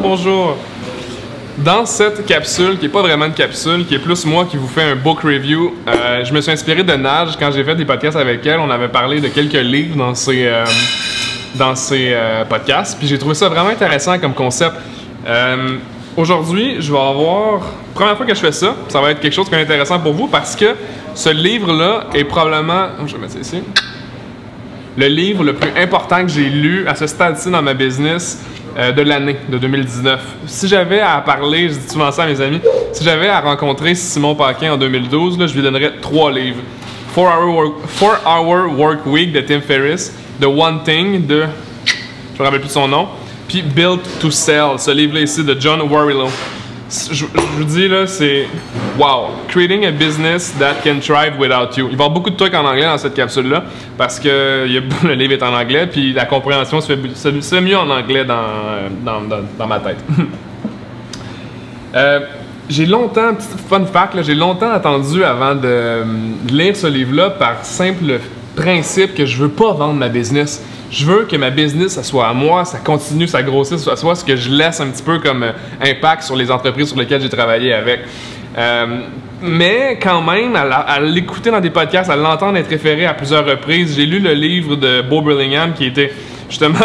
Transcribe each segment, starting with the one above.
bonjour! Dans cette capsule, qui n'est pas vraiment une capsule, qui est plus moi qui vous fais un book review, je me suis inspiré de Naj quand j'ai fait des podcasts avec elle. On avait parlé de quelques livres dans ces podcasts, puis j'ai trouvé ça vraiment intéressant comme concept. Aujourd'hui, je vais avoir... Première fois que je fais ça, ça va être quelque chose qui est intéressant pour vous parce que ce livre-là est probablement... Je vais mettre ça ici. Le livre le plus important que j'ai lu à ce stade-ci dans ma business de l'année, de 2019. Si j'avais à parler, je dis souvent ça à mes amis, si j'avais à rencontrer Simon Paquin en 2012, là, je lui donnerais 3 livres. 4-Hour Work Week de Tim Ferriss, The One Thing de... je me rappelle plus de son nom, puis Built to Sell, ce livre-là ici de John Warrillow. Je vous dis là, c'est wow! Creating a business that can thrive without you. Il va y avoir beaucoup de trucs en anglais dans cette capsule-là parce que le livre est en anglais, puis la compréhension se fait mieux en anglais dans ma tête. J'ai longtemps, petit fun fact, j'ai longtemps attendu avant de lire ce livre-là par simple principe que je veux pas vendre ma business. Je veux que ma business, ça soit à moi, ça continue, ça grossisse, ça soit ce que je laisse un petit peu comme impact sur les entreprises sur lesquelles j'ai travaillé avec. Mais quand même, à l'écouter dans des podcasts, à l'entendre être référé à plusieurs reprises, j'ai lu le livre de Bo Burlingham qui était justement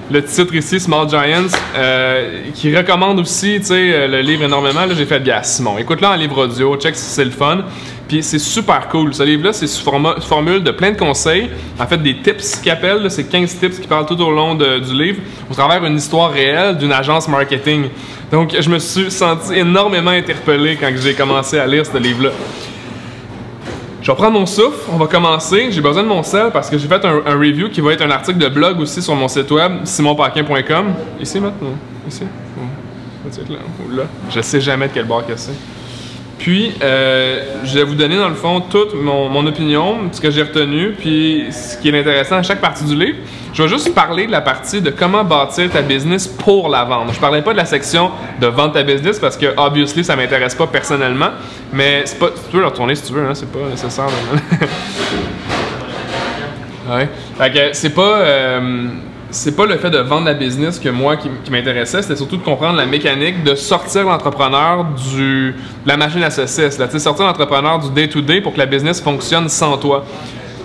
le titre ici, Small Giants, qui recommande aussi le livre énormément. Là, j'ai fait bien Simon. Écoute-le en livre audio, check si c'est le fun. Puis c'est super cool. Ce livre-là, c'est sous formule de plein de conseils. En fait, des tips qu'il appelle. C'est 15 tips qui parlent tout au long du livre au travers d'une histoire réelle d'une agence marketing. Donc, je me suis senti énormément interpellé quand j'ai commencé à lire ce livre-là. Je vais prendre mon souffle, on va commencer. J'ai besoin de mon sel parce que j'ai fait un review qui va être un article de blog aussi sur mon site web, simonpaquin.com. Ici maintenant? Ici? Peut-être là ou là. Je sais jamais de quel bord que c'est. Puis, je vais vous donner dans le fond toute mon opinion, ce que j'ai retenu, puis ce qui est intéressant à chaque partie du livre. Je vais juste parler de la partie de comment bâtir ta business pour la vendre. Je ne parlerai pas de la section de vendre ta business parce que, obviously, ça ne m'intéresse pas personnellement, mais c'est pas, tu peux le retourner si tu veux, hein, c'est pas nécessaire. Ouais. Fait que c'est pas le fait de vendre la business que moi qui m'intéressait, c'était surtout de comprendre la mécanique de sortir l'entrepreneur de la machine à saucisses, sortir l'entrepreneur du day-to-day pour que la business fonctionne sans toi.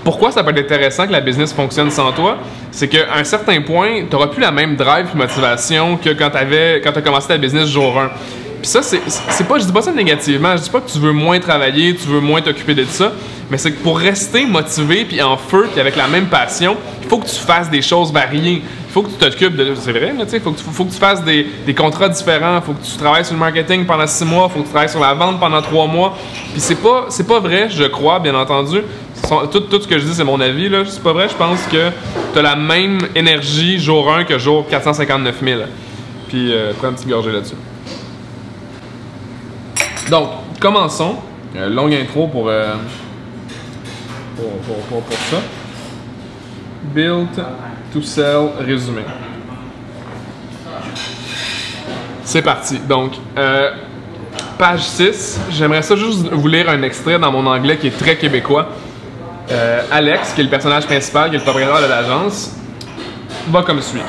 Pourquoi ça peut être intéressant que la business fonctionne sans toi? C'est qu'à un certain point, tu n'auras plus la même drive et motivation que quand tu as commencé ta business jour 1. Puis ça, je dis pas ça négativement, je dis pas que tu veux moins travailler, tu veux moins t'occuper de ça, mais c'est que pour rester motivé, puis en feu, puis avec la même passion, il faut que tu fasses des choses variées. Il faut que tu t'occupes de... C'est vrai, il faut que tu fasses des contrats différents, il faut que tu travailles sur le marketing pendant 6 mois, il faut que tu travailles sur la vente pendant 3 mois. Puis c'est pas vrai, je crois, bien entendu. Tout ce que je dis, c'est mon avis, là. C'est pas vrai, je pense que tu as la même énergie jour 1 que jour 459 000. Puis prends une petite gorgée là-dessus. Donc, commençons. Longue intro pour ça. Built to sell résumé. C'est parti. Donc, page 6. J'aimerais ça juste vous lire un extrait dans mon anglais qui est très québécois. Alex, qui est le personnage principal, qui est le propriétaire de l'agence, va comme suit.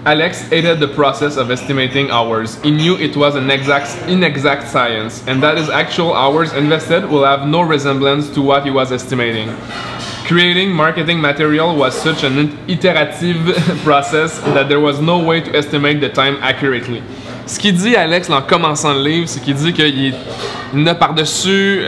Alex hated the process of estimating hours. He knew it was an inexact science, and that his actual hours invested will have no resemblance to what he was estimating. Creating marketing material was such an iterative process that there was no way to estimate the time accurately. Ce qu'il dit, Alex, en commençant le livre, c'est qu'il dit qu'il n'a par-dessus...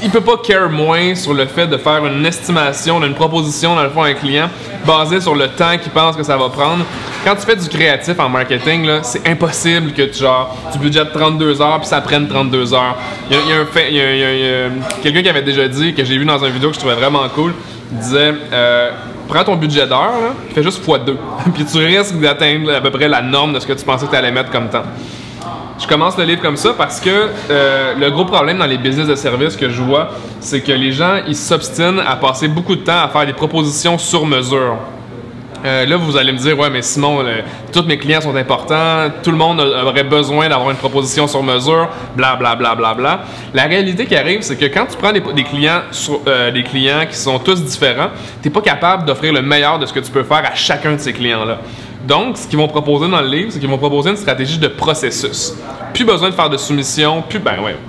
il peut pas care moins sur le fait de faire une estimation d'une proposition dans le fond à un client basée sur le temps qu'il pense que ça va prendre. Quand tu fais du créatif en marketing, c'est impossible que tu budgètes 32 heures puis ça prenne 32 heures. Il y a quelqu'un qui avait déjà dit, que j'ai vu dans une vidéo que je trouvais vraiment cool, il disait prends ton budget d'heure, fais juste x2 puis tu risques d'atteindre à peu près la norme de ce que tu pensais que tu allais mettre comme temps. Je commence le livre comme ça parce que le gros problème dans les business de services que je vois, c'est que les gens, ils s'obstinent à passer beaucoup de temps à faire des propositions sur mesure. Là, vous allez me dire, ouais, mais Simon, tous mes clients sont importants, tout le monde aurait besoin d'avoir une proposition sur mesure, bla bla bla bla bla. La réalité qui arrive, c'est que quand tu prends des clients qui sont tous différents, tu n'es pas capable d'offrir le meilleur de ce que tu peux faire à chacun de ces clients-là. Donc, ce qu'ils vont proposer dans le livre, c'est qu'ils vont proposer une stratégie de processus. Plus besoin de faire de soumission,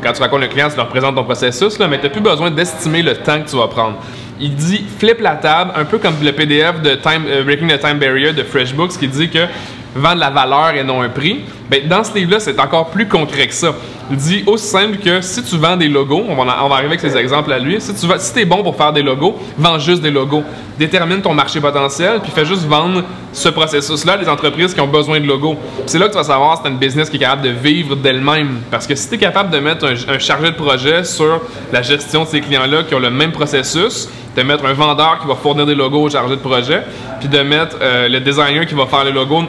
quand tu racontes le client, tu leur présentes ton processus, là, mais tu n'as plus besoin d'estimer le temps que tu vas prendre. Il dit flip la table, un peu comme le PDF de Breaking the Time Barrier de FreshBooks qui dit que vendre la valeur et non un prix. Bien, dans ce livre-là, c'est encore plus concret que ça. Il dit aussi simple que si tu vends des logos, on va arriver avec ces exemples à lui, si tu es bon pour faire des logos, vends juste des logos. Détermine ton marché potentiel, puis fais juste vendre ce processus-là à des entreprises qui ont besoin de logos. C'est là que tu vas savoir si tu as une business qui est capable de vivre d'elle-même. Parce que si tu es capable de mettre un chargé de projet sur la gestion de ces clients-là qui ont le même processus, de mettre un vendeur qui va fournir des logos au chargé de projet, puis de mettre le designer qui va faire les logos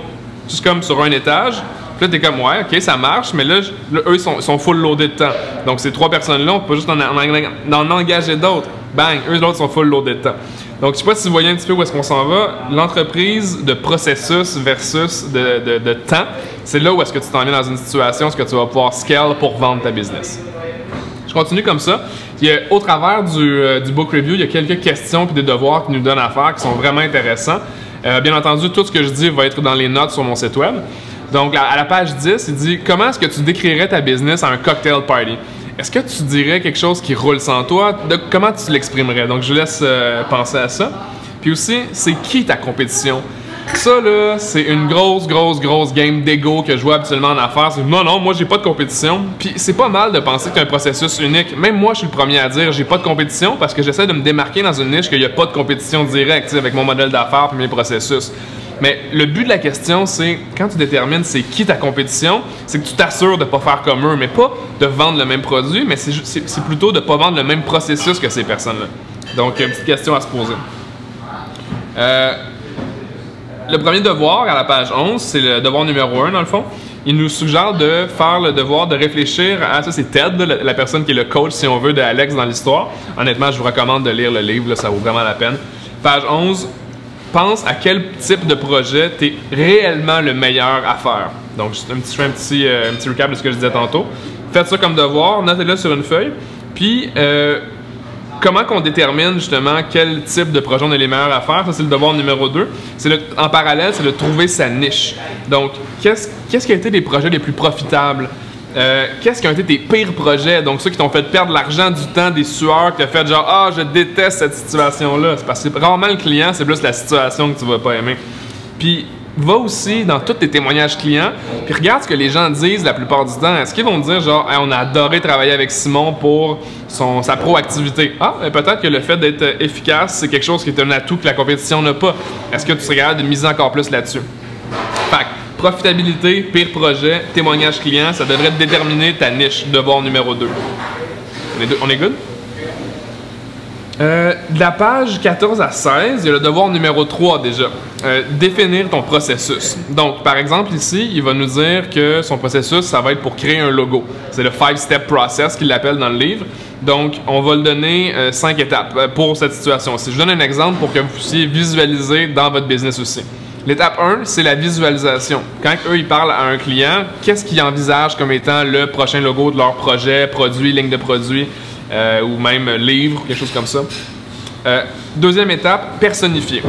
juste comme sur un étage. Puis là, t'es comme, ouais, ok, ça marche, mais là, eux, ils sont full loadés de temps. Donc, ces 3 personnes-là, on peut juste en engager d'autres. Bang, eux, l'autre sont full loadés de temps. Donc, je sais pas si vous voyez un petit peu où est-ce qu'on s'en va. L'entreprise de processus versus de temps, c'est là où est-ce que tu t'en viens dans une situation où est-ce que tu vas pouvoir scale pour vendre ta business. Je continue comme ça. Au travers du book review, il y a quelques questions et des devoirs qui nous donnent à faire qui sont vraiment intéressants. Bien entendu, tout ce que je dis va être dans les notes sur mon site web. Donc, à la page 10, il dit « Comment est-ce que tu décrirais ta business à un cocktail party? » Est-ce que tu dirais quelque chose qui roule sans toi? Comment tu l'exprimerais? Donc, je vous laisse penser à ça. Puis aussi, c'est qui ta compétition? Ça, là, c'est une grosse game d'ego que je vois habituellement en affaires. C'est non, moi, j'ai pas de compétition. Puis c'est pas mal de penser que tu as un processus unique. Même moi, je suis le premier à dire j'ai pas de compétition parce que j'essaie de me démarquer dans une niche qu'il n'y a pas de compétition directe avec mon modèle d'affaires et mes processus. Mais le but de la question, c'est quand tu détermines c'est qui ta compétition, c'est que tu t'assures de ne pas faire comme eux, mais pas de vendre le même produit, mais c'est plutôt de ne pas vendre le même processus que ces personnes-là. Donc, une petite question à se poser. Le premier devoir, à la page 11, c'est le devoir numéro 1 dans le fond. Il nous suggère de faire le devoir de réfléchir à... Ça, c'est Ted, la personne qui est le coach, si on veut, de Alex dans l'histoire. Honnêtement, je vous recommande de lire le livre, là, ça vaut vraiment la peine. Page 11. Pense à quel type de projet tu es réellement le meilleur à faire. Donc, je fais un petit recap de ce que je disais tantôt. Faites ça comme devoir, notez-le sur une feuille. Puis, comment qu'on détermine justement quel type de projet on est les meilleurs à faire? Ça, c'est le devoir numéro 2. En parallèle, c'est de trouver sa niche. Donc, qu'est-ce qui a été les projets les plus profitables? Qu'est-ce qui ont été tes pires projets? Donc, ceux qui t'ont fait perdre de l'argent, du temps, des sueurs, que tu as fait genre « Ah, je déteste cette situation-là ». C'est parce que rarement le client, c'est plus la situation que tu vas pas aimer. Puis, va aussi dans tous tes témoignages clients, puis regarde ce que les gens disent la plupart du temps. Est-ce qu'ils vont dire genre hey, « On a adoré travailler avec Simon pour sa proactivité ». Ah, peut-être que le fait d'être efficace, c'est quelque chose qui est un atout que la compétition n'a pas. Est-ce que tu serais capable de miser encore plus là-dessus? Fait profitabilité, pire projet, témoignage client, ça devrait déterminer ta niche, devoir numéro 2. On est good? De la page 14 à 16, il y a le devoir numéro 3 déjà. Définir ton processus. Donc, par exemple, ici, il va nous dire que son processus, ça va être pour créer un logo. C'est le 5-step process qu'il l'appelle dans le livre. Donc, on va le donner 5 étapes pour cette situation-ci. Je vous donne un exemple pour que vous puissiez visualiser dans votre business aussi. L'étape 1, c'est la visualisation. Quand eux, ils parlent à un client, qu'est-ce qu'ils envisagent comme étant le prochain logo de leur projet, produit, ligne de produit, ou même livre, quelque chose comme ça. Deuxième étape, personnifier.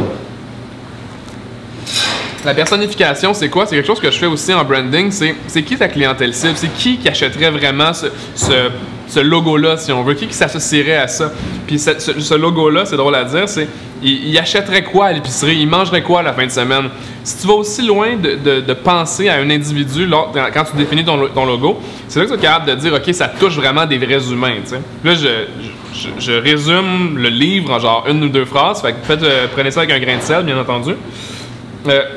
La personnification, c'est quoi? C'est quelque chose que je fais aussi en branding. C'est qui ta clientèle cible? C'est qui achèterait vraiment ce logo-là, si on veut? Qui s'associerait à ça? Puis ce logo-là, c'est drôle à dire, c'est il achèterait quoi à l'épicerie? Il mangerait quoi à la fin de semaine? Si tu vas aussi loin de penser à un individu quand tu définis ton logo, c'est là que tu es capable de dire, OK, ça touche vraiment des vrais humains. T'sais. Là, je résume le livre en genre 1 ou 2 phrases. Fait que prenez ça avec un grain de sel, bien entendu.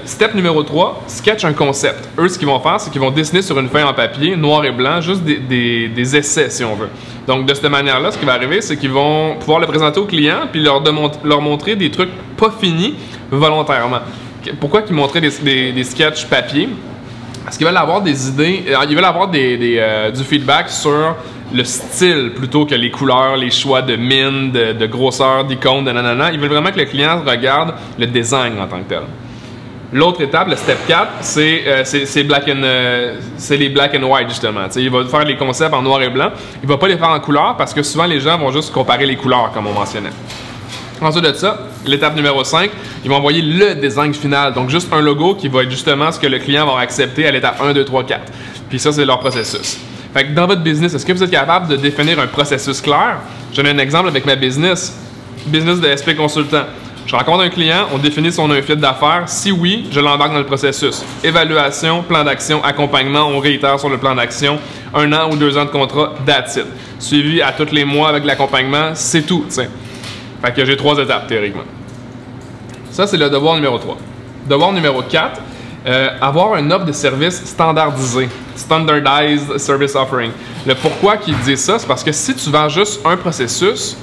Step numéro 3, sketch un concept. Eux, ce qu'ils vont faire, c'est qu'ils vont dessiner sur une feuille en papier, noir et blanc, juste des essais, si on veut. Donc, de cette manière-là, ce qui va arriver, c'est qu'ils vont pouvoir le présenter aux clients puis leur montrer des trucs pas finis volontairement. Pourquoi qu'ils montraient des sketchs papier? Parce qu'ils veulent avoir des idées, ils veulent avoir du feedback sur le style plutôt que les couleurs, les choix de mine, de grosseur, d'icônes, de nanana. Ils veulent vraiment que le client regarde le design en tant que tel. L'autre étape, le step 4, c'est les black and white, justement. T'sais, il va faire les concepts en noir et blanc. Il ne va pas les faire en couleur parce que souvent, les gens vont juste comparer les couleurs, comme on mentionnait. Ensuite de ça, L'étape numéro 5, ils vont envoyer le design final. Donc, juste un logo qui va être justement ce que le client va accepter à l'étape 1, 2, 3, 4. Puis ça, c'est leur processus. Fait que dans votre business, est-ce que vous êtes capable de définir un processus clair? Je donne un exemple avec ma business de SP Consultant. Je rencontre un client, on définit son fit d'affaires. Si oui, je l'embarque dans le processus. Évaluation, plan d'action, accompagnement, on réitère sur le plan d'action. 1 an ou 2 ans de contrat, that's it. Suivi à tous les mois avec l'accompagnement, c'est tout, t'sais. Fait que j'ai 3 étapes, théoriquement. Ça, c'est le devoir numéro 3. Devoir numéro 4, avoir une offre de service standardisée. Standardized Service Offering. Le pourquoi qu'ils disent ça, c'est parce que si tu vends juste un processus,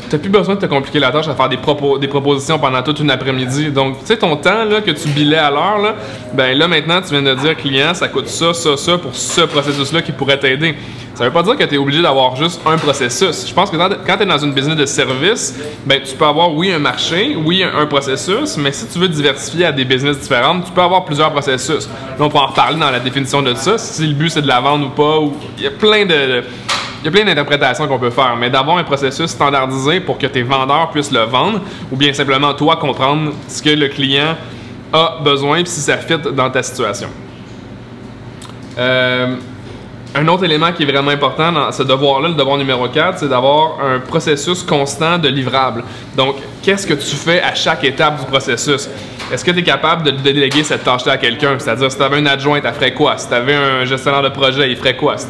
tu n'as plus besoin de te compliquer la tâche à faire des propositions pendant toute une après-midi. Donc, tu sais, ton temps là, que tu bilais à l'heure, là, ben là, maintenant, tu viens de dire, client, ça coûte ça, ça, ça pour ce processus-là qui pourrait t'aider. Ça ne veut pas dire que tu es obligé d'avoir juste un processus. Je pense que quand tu es dans une business de service, ben, tu peux avoir, oui, un marché, oui, un processus, mais si tu veux diversifier à des business différentes, tu peux avoir plusieurs processus. Là, on peut en reparler dans la définition de ça, si le but, c'est de la vendre ou pas. Il y a plein d'interprétations qu'on peut faire, mais d'avoir un processus standardisé pour que tes vendeurs puissent le vendre ou bien simplement toi comprendre ce que le client a besoin et si ça fit dans ta situation. Un autre élément qui est vraiment important dans ce devoir-là, le devoir numéro 4, c'est d'avoir un processus constant de livrable. Donc, qu'est-ce que tu fais à chaque étape du processus? Est-ce que tu es capable de déléguer cette tâche-là à quelqu'un? C'est-à-dire, si tu avais un adjoint, tu ferais quoi? Si tu avais un gestionnaire de projet, il ferait quoi? Si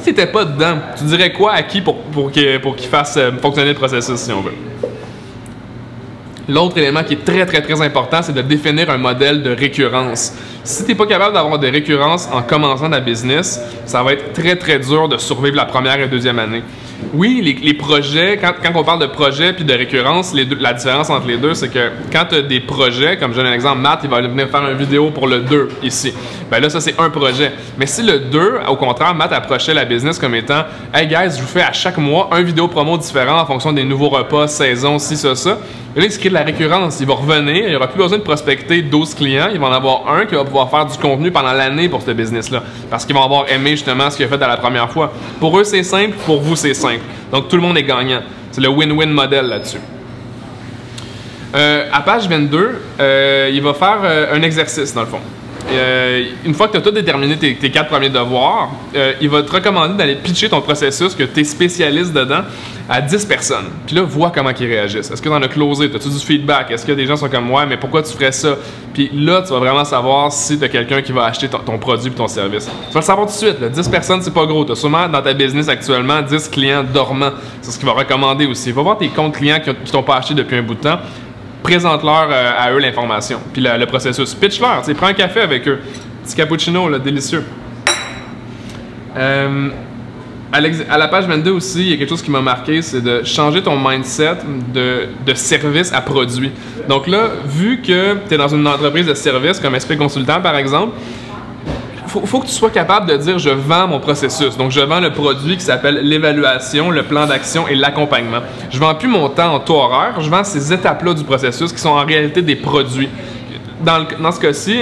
tu n'étais pas dedans, tu dirais quoi à qui pour qu'il fasse fonctionner le processus, si on veut? L'autre élément qui est très, très, très important, c'est de définir un modèle de récurrence. Si tu n'es pas capable d'avoir des récurrences en commençant ta business, ça va être très, très dur de survivre la première et deuxième année. Oui, les projets, quand on parle de projet puis de récurrence, la différence entre les deux, c'est que quand tu as des projets, comme je donne un exemple, Matt, il va venir faire une vidéo pour le 2 ici. Ben là, ça, c'est un projet. Mais si le 2, au contraire, Matt approchait la business comme étant « Hey guys, je vous fais à chaque mois un vidéo promo différent en fonction des nouveaux repas, saison, ci, ça, ça. » Et là, il se crée de la récurrence. Il va revenir, il n'aura plus besoin de prospecter 12 clients. Il va en avoir un qui va pouvoir faire du contenu pendant l'année pour ce business-là. Parce qu'ils vont avoir aimé justement ce qu'il a fait à la première fois. Pour eux, c'est simple. Pour vous, c'est simple. Donc, tout le monde est gagnant. C'est le win-win modèle là-dessus. À page 22, il va faire un exercice, dans le fond. Une fois que tu as tout déterminé tes 4 premiers devoirs, il va te recommander d'aller pitcher ton processus, que tu es spécialiste dedans, à 10 personnes. Puis là, vois comment ils réagissent. Est-ce que tu en as closé? As-tu du feedback? Est-ce que des gens sont comme moi, mais pourquoi tu ferais ça? Puis là, tu vas vraiment savoir si tu as quelqu'un qui va acheter ton produit et ton service. Tu vas le savoir tout de suite. Là. 10 personnes, c'est pas gros. Tu as sûrement dans ta business actuellement 10 clients dormants. C'est ce qu'il va recommander aussi. Va voir tes comptes clients qui t'ont pas acheté depuis un bout de temps. Présente-leur à eux l'information. Puis le processus. Pitch-leur. Prends un café avec eux. Petit cappuccino, là, délicieux. À la page 22 aussi, il y a quelque chose qui m'a marqué, c'est de changer ton mindset de service à produit. Donc là, vu que tu es dans une entreprise de service comme SP Consultant par exemple, faut que tu sois capable de dire « je vends mon processus ». Donc, je vends le produit qui s'appelle l'évaluation, le plan d'action et l'accompagnement. Je ne vends plus mon temps en taux horaire, je vends ces étapes-là du processus qui sont en réalité des produits. Dans ce cas-ci,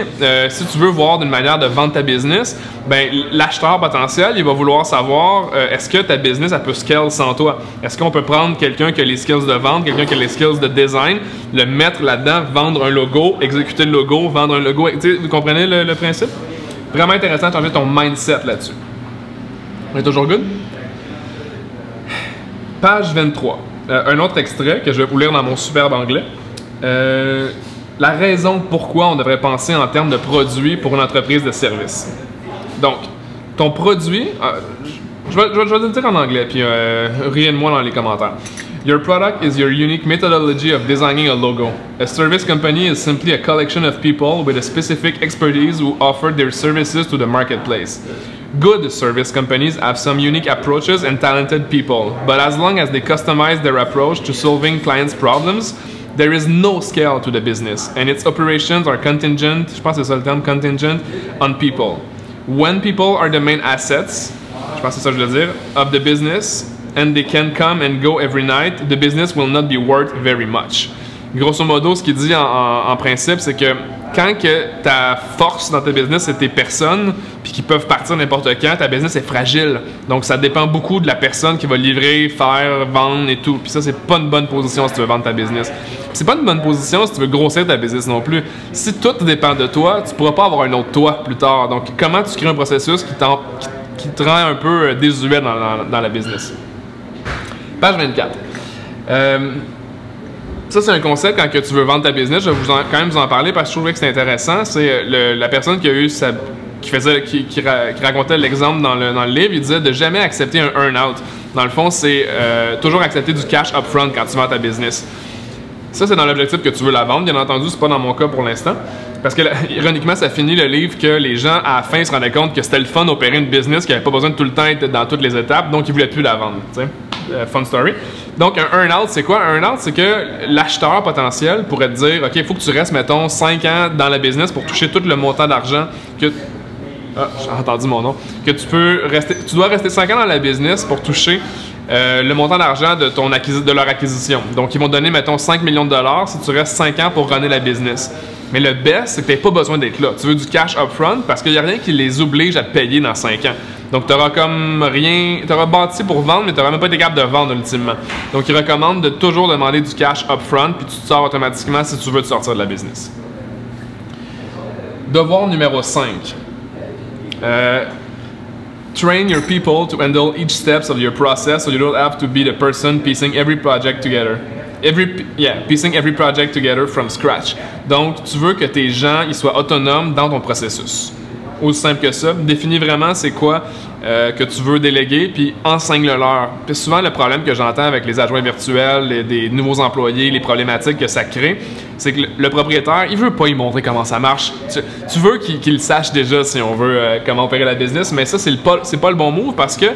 si tu veux voir d'une manière de vendre ta business, ben, l'acheteur potentiel, il va vouloir savoir est-ce que ta business elle peut scale sans toi? Est-ce qu'on peut prendre quelqu'un qui a les skills de vente, quelqu'un qui a les skills de design, le mettre là-dedans, vendre un logo, exécuter le logo, vendre un logo. Vous comprenez le principe? Vraiment intéressant de changer ton mindset là-dessus. On est toujours good? Page 23. Un autre extrait que je vais vous lire dans mon superbe anglais. La raison pourquoi on devrait penser en termes de produit pour une entreprise de service. Donc, ton produit, je vais le dire en anglais, puis riez de moi dans les commentaires. Your product is your unique methodology of designing a logo. A service company is simply a collection of people with a specific expertise who offer their services to the marketplace. Good service companies have some unique approaches and talented people, but as long as they customize their approach to solving clients' problems, there is no scale to the business, and its operations are contingent, je pense que c'est ça le terme, contingent, on people. When people are the main assets, je pense que c'est ça que je veux dire, of the business, and they can come and go every night, the business will not be worth very much. Grosso modo, ce qu'il dit en principe, c'est que quand que ta force dans ta business, c'est tes personnes, puis qui peuvent partir n'importe quand, ta business est fragile. Donc, ça dépend beaucoup de la personne qui va livrer, faire, vendre et tout. Puis ça, c'est pas une bonne position si tu veux vendre ta business. Puis c'est pas une bonne position si tu veux grossir ta business non plus. Si tout dépend de toi, tu pourras pas avoir un autre toi plus tard. Donc, comment tu crées un processus qui te rend un peu désuet dans la business? Page 24. Ça, c'est un concept quand que tu veux vendre ta business. Je vais quand même vous en parler parce que je trouvais que c'est intéressant. C'est la personne qui a eu qui racontait l'exemple dans le livre. Il disait de jamais accepter un earn-out. Dans le fond, c'est toujours accepter du cash upfront quand tu vends ta business. Ça, c'est dans l'objectif que tu veux la vendre. Bien entendu, c'est pas dans mon cas pour l'instant. Parce que, ironiquement, ça finit le livre que les gens, à la fin, se rendaient compte que c'était le fun d'opérer une business, qui n'avait pas besoin de tout le temps être dans toutes les étapes, donc ils voulaient plus la vendre. Fun story. Donc, un earn-out, c'est quoi? Un earn-out, c'est que l'acheteur potentiel pourrait te dire, OK, il faut que tu restes, mettons, 5 ans dans la business pour toucher tout le montant d'argent que... Ah, j'ai entendu mon nom. Que tu dois rester 5 ans dans la business pour toucher le montant d'argent de leur acquisition. Donc, ils vont donner, mettons, 5 millions de dollars si tu restes 5 ans pour runner la business. Mais le best, c'est que tu n'as pas besoin d'être là. Tu veux du cash upfront parce qu'il n'y a rien qui les oblige à te payer dans 5 ans. Donc, tu n'auras comme rien. Tu auras bâti pour vendre, mais tu n'auras même pas été capable de vendre ultimement. Donc, ils recommandent de toujours demander du cash upfront, puis tu te sors automatiquement si tu veux te sortir de la business. Devoir numéro 5. Train your people to handle each steps of your process so you don't have to be the person piecing every project together. Piecing every project together from scratch. Donc, tu veux que tes gens ils soient autonomes dans ton processus. Aussi simple que ça. Définis vraiment c'est quoi que tu veux déléguer, puis enseigne-le-leur. Puis souvent, le problème que j'entends avec les adjoints virtuels, des nouveaux employés, les problématiques que ça crée, c'est que le propriétaire, il veut pas y montrer comment ça marche. Tu veux qu'il sache déjà, si on veut, comment opérer la business, mais ça, c'est pas le bon move parce que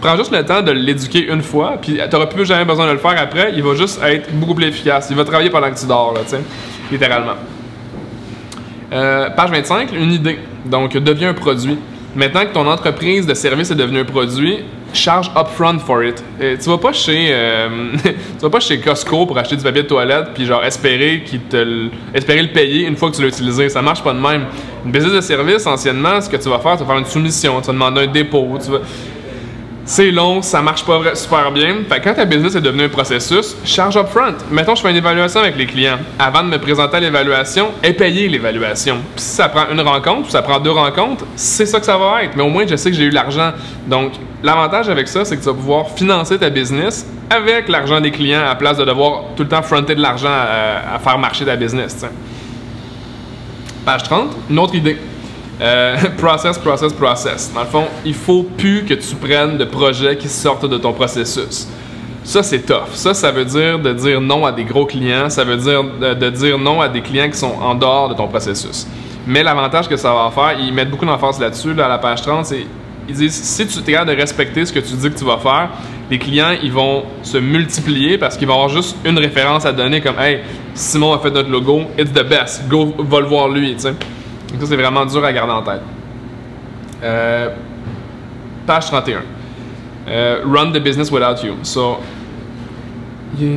prends juste le temps de l'éduquer une fois, puis tu n'auras plus jamais besoin de le faire après. Il va juste être beaucoup plus efficace. Il va travailler pendant que tu dors, là, tu sais, littéralement. Page 25, une idée. Donc, deviens un produit. Maintenant que ton entreprise de service est devenue un produit, charge upfront for it. Tu vas pas chez Costco pour acheter du papier de toilette puis genre espérer le payer une fois que tu l'as utilisé. Ça marche pas de même. Une business de service, anciennement, ce que tu vas faire, tu vas faire une soumission, tu vas demander un dépôt, c'est long, ça marche pas super bien. Fait que quand ta business est devenue un processus, charge upfront. Mettons, je fais une évaluation avec les clients. Avant de me présenter à l'évaluation, aie payé l'évaluation. Puis si ça prend une rencontre ou ça prend 2 rencontres, c'est ça que ça va être. Mais au moins, je sais que j'ai eu l'argent. Donc, l'avantage avec ça, c'est que tu vas pouvoir financer ta business avec l'argent des clients à la place de devoir tout le temps fronter de l'argent à faire marcher ta business. T'sais. Page 30, une autre idée. Process. Dans le fond, il faut plus que tu prennes de projets qui sortent de ton processus. Ça, c'est tough. Ça veut dire de dire non à des gros clients. Ça veut dire de dire non à des clients qui sont en dehors de ton processus. Mais l'avantage que ça va faire, ils mettent beaucoup d'emphase là-dessus, là, à la page 30, c'est ils disent, si tu es capable de respecter ce que tu dis que tu vas faire, les clients, ils vont se multiplier parce qu'ils vont avoir juste une référence à donner comme « Hey, Simon a fait notre logo, it's the best, go, va le voir lui », tu sais. Donc ça, c'est vraiment dur à garder en tête. Page 31. Run the business without you. So, yeah.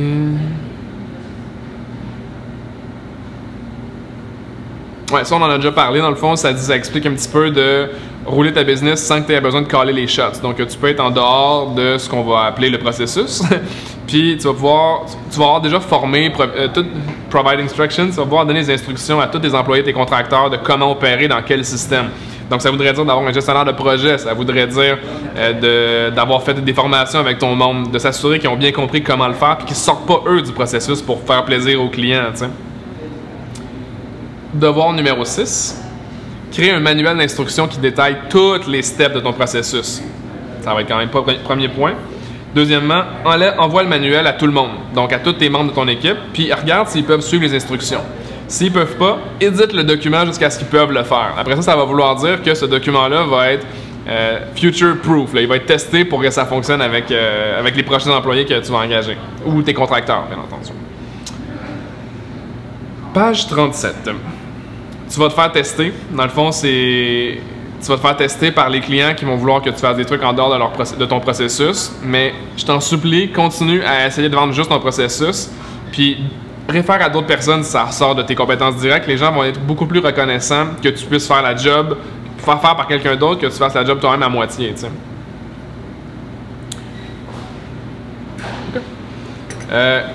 Ouais, ça, on en a déjà parlé. Dans le fond, ça explique un petit peu de rouler ta business sans que tu aies besoin de caler les shots. Donc, tu peux être en dehors de ce qu'on va appeler le processus. Puis, tu vas avoir déjà formé, provide instructions, tu vas pouvoir donner des instructions à tous tes employés, tes contracteurs de comment opérer dans quel système. Donc, ça voudrait dire d'avoir un gestionnaire de projet, ça voudrait dire d'avoir fait des formations avec ton monde, de s'assurer qu'ils ont bien compris comment le faire puis qu'ils ne sortent pas, eux, du processus pour faire plaisir aux clients, tu sais. Devoir numéro 6, créer un manuel d'instruction qui détaille toutes les steps de ton processus. Ça va être quand même pas le premier point. Deuxièmement, envoie le manuel à tout le monde, donc à tous tes membres de ton équipe, puis regarde s'ils peuvent suivre les instructions. S'ils peuvent pas, édite le document jusqu'à ce qu'ils peuvent le faire. Après ça, ça va vouloir dire que ce document-là va être future-proof. Il va être testé pour que ça fonctionne avec les prochains employés que tu vas engager, ou tes contracteurs, bien entendu. Page 37. Tu vas te faire tester. Dans le fond, tu vas te faire tester par les clients qui vont vouloir que tu fasses des trucs en dehors de ton processus. Mais je t'en supplie, continue à essayer de vendre juste ton processus. Puis réfère à d'autres personnes si ça sort de tes compétences directes. Les gens vont être beaucoup plus reconnaissants que tu puisses faire la job, faire par quelqu'un d'autre, que tu fasses la job toi-même à moitié, tu sais. Okay.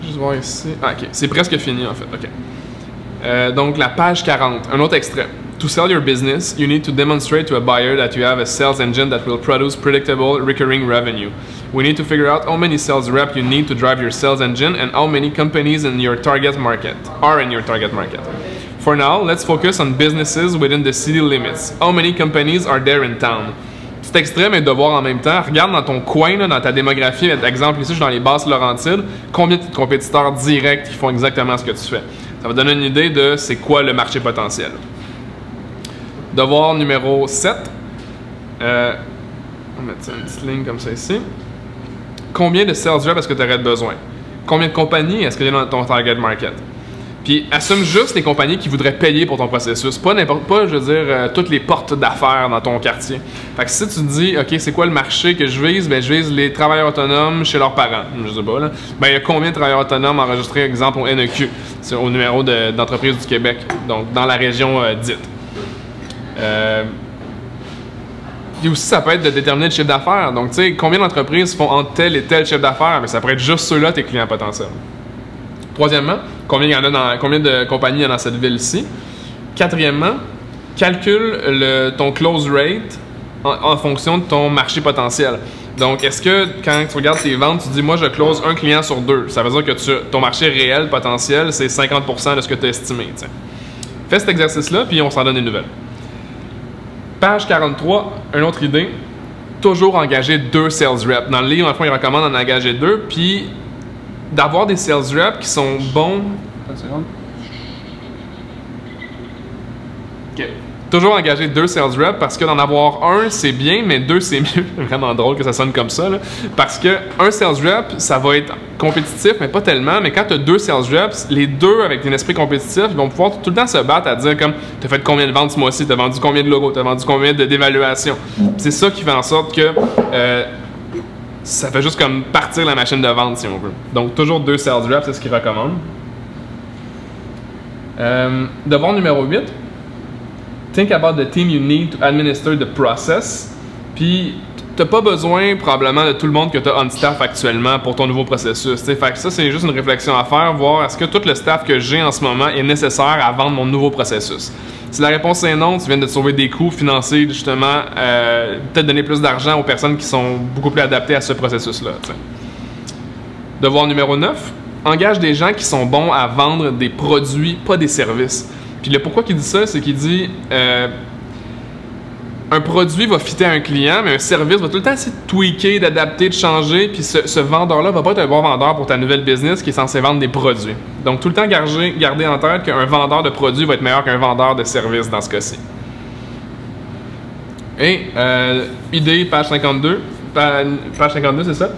Juste voir ici. Ah, ok. C'est presque fini, en fait. Ok. Donc, la page 40. Un autre extrait. To sell your business, you need to demonstrate to a buyer that you have a sales engine that will produce predictable, recurring revenue. We need to figure out how many sales reps you need to drive your sales engine and how many companies in your target market are in your target market. For now, let's focus on businesses within the city limits. How many companies are there in town? Cet extrait, mais de voir en même temps, regarde dans ton coin, là, dans ta démographie, exemple ici, je suis dans les Basses-Laurentides, combien de compétiteurs directs qui font exactement ce que tu fais. Ça va donner une idée de c'est quoi le marché potentiel. Devoir numéro 7. On va mettre une petite ligne comme ça ici. Combien de sales reps est-ce que tu aurais besoin? Combien de compagnies est-ce que tu as dans ton target market? Puis assume juste les compagnies qui voudraient payer pour ton processus. Pas n'importe pas, je veux dire, toutes les portes d'affaires dans ton quartier. Fait que si tu te dis, OK, c'est quoi le marché que je vise? Ben, je vise les travailleurs autonomes chez leurs parents. Je sais pas, là. Ben, il y a combien de travailleurs autonomes enregistrés, exemple, au NEQ? C'est au numéro d'entreprise du Québec. Donc, dans la région dite. Et aussi, ça peut être de déterminer le chiffre d'affaires. Donc, tu sais, combien d'entreprises font entre tel et tel chiffre d'affaires? Mais ça pourrait être juste ceux-là, tes clients potentiels. Troisièmement, combien de compagnies il y a dans cette ville-ci? Quatrièmement, calcule ton close rate en fonction de ton marché potentiel. Donc, est-ce que quand tu regardes tes ventes, tu dis, moi, je close un client sur 2. Ça veut dire que ton marché réel potentiel, c'est 50% de ce que tu as estimé. T'sais. Fais cet exercice-là, puis on s'en donne des nouvelles. Page 43, une autre idée. Toujours engager 2 sales reps. Dans le livre, en fond, il recommande d'en engager 2, puis d'avoir des sales reps qui sont bons. Attends une seconde. OK. Toujours engager 2 sales reps parce que d'en avoir un, c'est bien, mais 2, c'est mieux. C'est vraiment drôle que ça sonne comme ça, là. Parce que un sales rep, ça va être compétitif, mais pas tellement. Mais quand tu as 2 sales reps, les 2 avec un esprit compétitif, ils vont pouvoir tout le temps se battre à dire comme tu as fait combien de ventes ce mois-ci, tu as vendu combien de logos, tu as vendu combien d'évaluations. C'est ça qui fait en sorte que ça fait juste comme partir la machine de vente, si on veut. Donc, toujours 2 sales reps, c'est ce qu'ils recommandent. Devoir numéro 8. Think about the team you need to administer the process. Puis, tu n'as pas besoin probablement de tout le monde que tu as on staff actuellement pour ton nouveau processus. Fait que ça, c'est juste une réflexion à faire, voir est-ce que tout le staff que j'ai en ce moment est nécessaire à vendre mon nouveau processus. Si la réponse est non, tu viens de te sauver des coûts financiers, justement, peut-être donner plus d'argent aux personnes qui sont beaucoup plus adaptées à ce processus-là. Devoir numéro 9, engage des gens qui sont bons à vendre des produits, pas des services. Puis le pourquoi il dit ça, c'est qu'il dit un produit va fitter à un client, mais un service va tout le temps essayer de tweaker, d'adapter, de changer. Puis ce vendeur-là va pas être un bon vendeur pour ta nouvelle business qui est censé vendre des produits. Donc tout le temps garder en tête qu'un vendeur de produits va être meilleur qu'un vendeur de services dans ce cas-ci. Et idée, page 52. Page 52, c'est ça.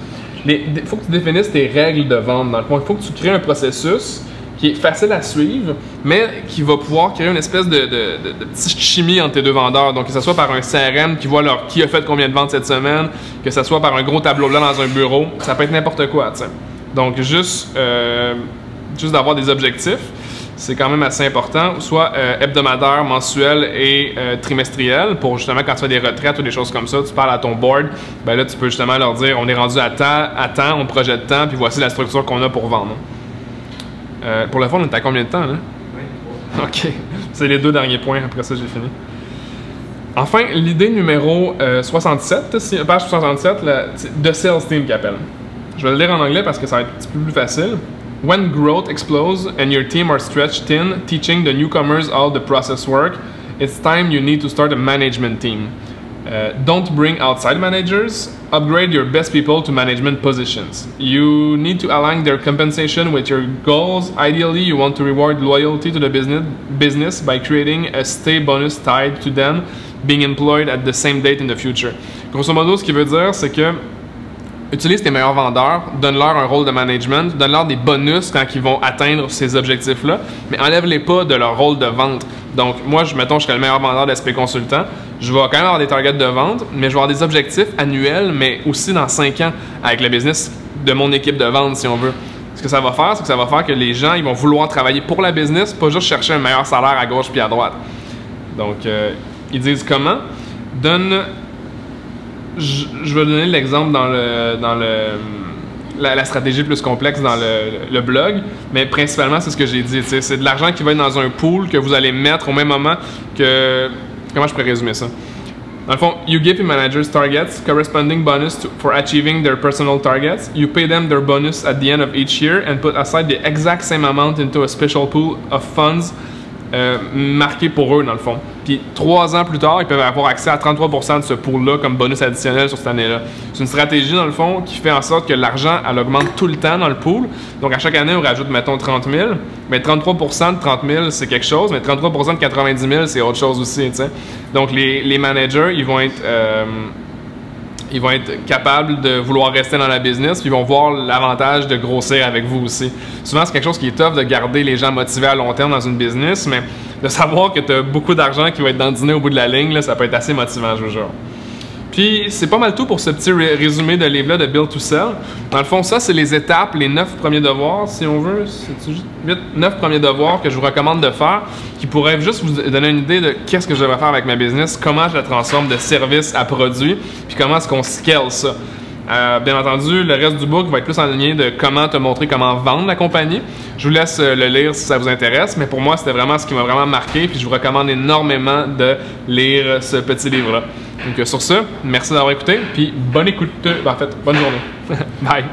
Il faut que tu définisses tes règles de vente. Dans le fond, il faut que tu crées un processus qui est facile à suivre, mais qui va pouvoir créer une espèce de petite chimie entre tes 2 vendeurs. Donc, que ce soit par un CRM qui voit qui a fait combien de ventes cette semaine, que ce soit par un gros tableau blanc dans un bureau, ça peut être n'importe quoi, t'sais. Donc, juste d'avoir des objectifs, c'est quand même assez important, soit hebdomadaire, mensuel et trimestriel, pour justement quand tu fais des retraites ou des choses comme ça, tu parles à ton board, ben là, tu peux justement leur dire, on est rendu à temps, on projette temps, puis voici la structure qu'on a pour vendre. Pour le fond, on est à combien de temps, là? 23. OK. C'est les 2 derniers points. Après ça, j'ai fini. Enfin, l'idée numéro 67, page 67, The Sales Team qui appelle. Je vais le lire en anglais parce que ça va être un petit peu plus facile. When growth explodes and your team are stretched thin, teaching the newcomers all the process work, it's time you need to start a management team. Don't bring outside managers. Upgrade your best people to management positions. You need to align their compensation with your goals. Ideally, you want to reward loyalty to the business by creating a stay bonus tied to them being employed at the same date in the future. Grosso modo, ce qu'il veut dire, c'est que utilise tes meilleurs vendeurs, donne-leur un rôle de management, donne-leur des bonus quand ils vont atteindre ces objectifs-là, mais enlève-les pas de leur rôle de vente. Donc, moi, mettons, je serais le meilleur vendeur d'SP Consultant, je vais quand même avoir des targets de vente, mais je vais avoir des objectifs annuels, mais aussi dans 5 ans avec le business de mon équipe de vente, si on veut. ce que ça va faire, c'est que ça va faire que les gens ils vont vouloir travailler pour la business, pas juste chercher un meilleur salaire à gauche puis à droite. Donc, ils disent comment? Je vais donner l'exemple dans la stratégie plus complexe dans le blog, mais principalement, c'est ce que j'ai dit. C'est de l'argent qui va être dans un pool que vous allez mettre au même moment que... Comment je pourrais résumer ça? Dans le fond, you give your managers targets, corresponding bonus for achieving their personal targets. You pay them their bonus at the end of each year and put aside the exact same amount into a special pool of funds marqué pour eux, dans le fond. Puis 3 ans plus tard, ils peuvent avoir accès à 33% de ce pool-là comme bonus additionnel sur cette année-là. C'est une stratégie, dans le fond, qui fait en sorte que l'argent, elle augmente tout le temps dans le pool. Donc, à chaque année, on rajoute, mettons, 30 000. Mais 33% de 30 000, c'est quelque chose, mais 33% de 90 000, c'est autre chose aussi, tu sais. Donc, les managers, ils vont être capables de vouloir rester dans la business, puis ils vont voir l'avantage de grossir avec vous aussi. Souvent, c'est quelque chose qui est tough de garder les gens motivés à long terme dans une business, mais de savoir que tu as beaucoup d'argent qui va être dans le dîner au bout de la ligne, là, ça peut être assez motivant, je vous jure. Puis, c'est pas mal tout pour ce petit résumé de livre-là de Build to Sell. Dans le fond, ça, c'est les étapes, les 9 premiers devoirs, si on veut. C'est juste 9 premiers devoirs que je vous recommande de faire, qui pourraient juste vous donner une idée de qu'est-ce que je devrais faire avec ma business, comment je la transforme de service à produit, puis comment est-ce qu'on scale ça. Bien entendu, le reste du book va être plus en ligne de comment te montrer comment vendre la compagnie. Je vous laisse le lire si ça vous intéresse, mais pour moi, c'était vraiment ce qui m'a vraiment marqué, puis je vous recommande énormément de lire ce petit livre-là. Donc sur ce, merci d'avoir écouté, puis bonne écoute, en fait, bonne journée. Bye!